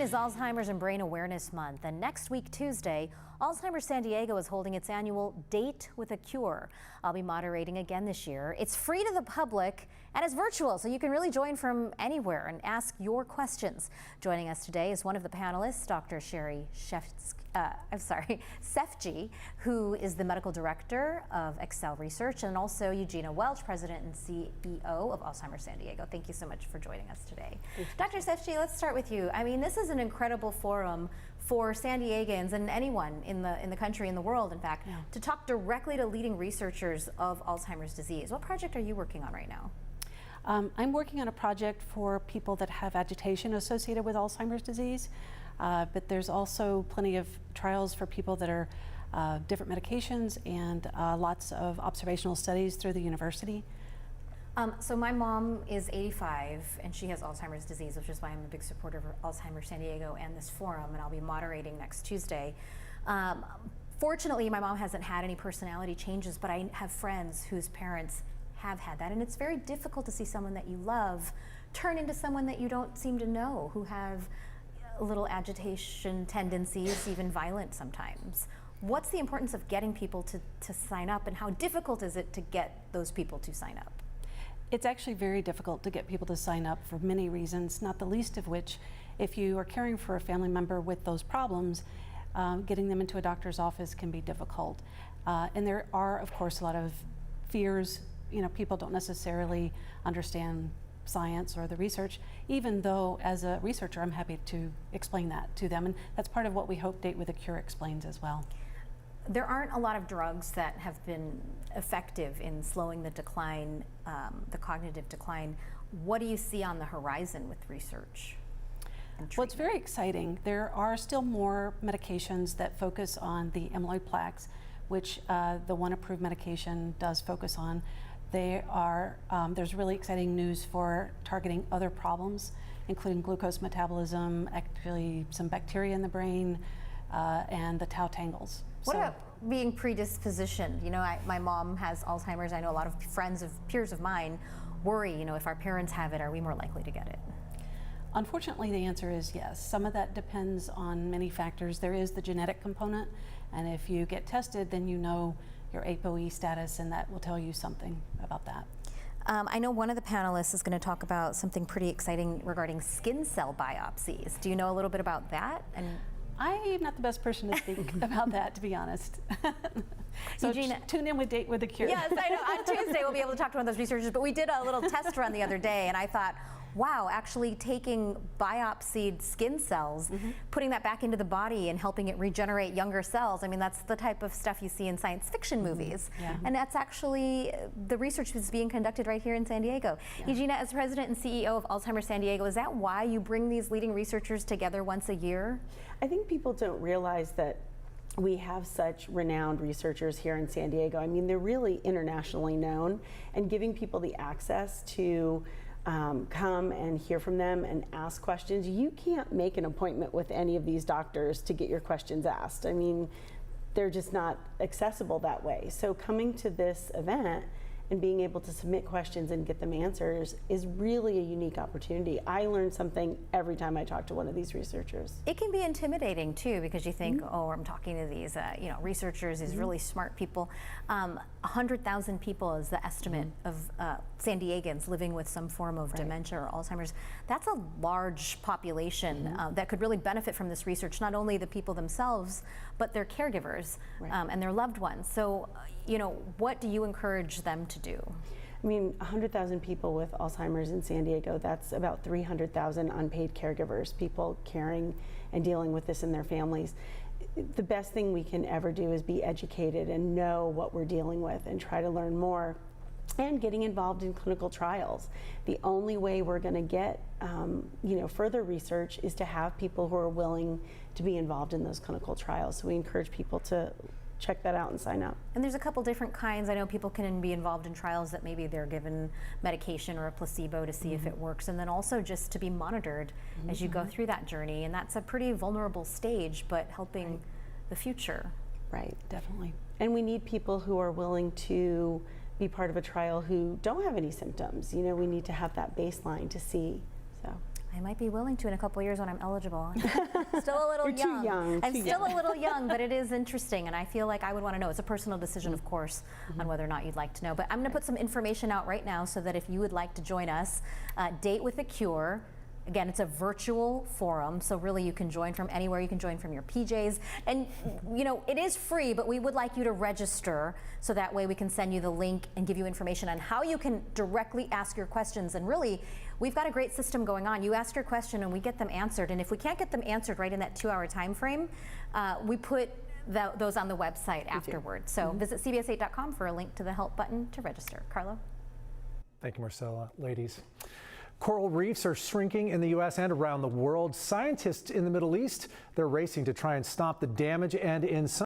is Alzheimer's and Brain Awareness Month, and next week, Tuesday, Alzheimer's San Diego is holding its annual Date with a Cure. I'll be moderating again this year. It's free to the public and it's virtual, so you can really join from anywhere and ask your questions. Joining us today is one of the panelists, Dr. Sherry Sefji, who is the medical director of Excel Research, and also Eugenia Welch, president and CEO of Alzheimer's San Diego. Thank you so much for joining us today. Dr. Sefji, let's start with you. I mean, this is an incredible forum for San Diegans and anyone in the country, in the world, in fact, to talk directly to leading researchers of Alzheimer's disease. What project are you working on right now? I'm working on a project for people that have agitation associated with Alzheimer's disease, but there's also plenty of trials for people that are different medications and lots of observational studies through the university. So my mom is 85 and she has Alzheimer's disease, which is why I'm a big supporter of Alzheimer's San Diego and this forum, and I'll be moderating next Tuesday. Fortunately, my mom hasn't had any personality changes, but I have friends whose parents have had that, and it's very difficult to see someone that you love turn into someone that you don't seem to know, who have a little agitation tendencies, even violent sometimes. What's the importance of getting people to sign up, and how difficult is it to get those people to sign up? It's actually very difficult to get people to sign up for many reasons, not the least of which, if you are caring for a family member with those problems, getting them into a doctor's office can be difficult. And there are, of course, a lot of fears. You know, people don't necessarily understand science or the research, even though as a researcher I'm happy to explain that to them, and that's part of what we hope Date with a Cure explains as well. There aren't a lot of drugs that have been effective in slowing the decline, the cognitive decline. What do you see on the horizon with research and treatment? Well, it's very exciting. There are still more medications that focus on the amyloid plaques, which the one approved medication does focus on. There's really exciting news for targeting other problems, including glucose metabolism, actually some bacteria in the brain, and the tau tangles. What about being predispositioned? You know, my mom has Alzheimer's. I know a lot of friends of peers of mine worry, you know, if our parents have it, are we more likely to get it? Unfortunately, the answer is yes. Some of that depends on many factors. There is the genetic component, and if you get tested, then you know your ApoE status, and that will tell you something about that. I know one of the panelists is going to talk about something pretty exciting regarding skin cell biopsies. Do you know a little bit about that? And I'm not the best person to speak about that, to be honest. So Eugenia, tune in with Date with a Cure. Yes, I know. On Tuesday we'll be able to talk to one of those researchers, but we did a little test run the other day, and I thought, wow, actually taking biopsied skin cells, putting that back into the body and helping it regenerate younger cells, I mean, that's the type of stuff you see in science fiction movies. And that's actually the research that's being conducted right here in San Diego. Eugenia, as president and CEO of Alzheimer's San Diego, is that why you bring these leading researchers together once a year? I think people don't realize that we have such renowned researchers here in San Diego. I mean, they're really internationally known, and giving people the access to come and hear from them and ask questions. You can't make an appointment with any of these doctors to get your questions asked. I mean, they're just not accessible that way. So coming to this event and being able to submit questions and get them answers is really a unique opportunity. I learn something every time I talk to one of these researchers. It can be intimidating too, because you think, oh, I'm talking to these you know, researchers, these really smart people. 100,000 people is the estimate of San Diegans living with some form of dementia or Alzheimer's. That's a large population that could really benefit from this research, not only the people themselves, but their caregivers and their loved ones. So, you know, what do you encourage them to do? I mean, 100,000 people with Alzheimer's in San Diego, that's about 300,000 unpaid caregivers, people caring and dealing with this in their families. The best thing we can ever do is be educated and know what we're dealing with and try to learn more, and getting involved in clinical trials. The only way we're going to get you know, further research is to have people who are willing to be involved in those clinical trials. So we encourage people to check that out and sign up. And there's a couple different kinds. I know people can be involved in trials that maybe they're given medication or a placebo to see if it works, and then also just to be monitored as you go through that journey. And that's a pretty vulnerable stage, but helping the future. Right. Definitely. And we need people who are willing to be part of a trial who don't have any symptoms. You know, we need to have that baseline to see. So I I might be willing to in a couple years when I'm eligible. Still a little You're too young, I'm too still young. a little young, but it is interesting, and I feel like I would want to know. It's a personal decision, of course, on whether or not you'd like to know. But I'm going to put some information out right now so that if you would like to join us, Date with a Cure. Again, it's a virtual forum, so really you can join from anywhere. You can join from your PJs. And, you know, it is free, but we would like you to register so that way we can send you the link and give you information on how you can directly ask your questions. And really, we've got a great system going on. You ask your question and we get them answered. And if we can't get them answered right in that 2-hour time frame, we put those on the website afterward. So visit cbs8.com for a link to the help button to register. Carlo? Thank you, Marcella. Ladies. Coral reefs are shrinking in the U.S. and around the world. Scientists in the Middle East, they're racing to try and stop the damage, and in some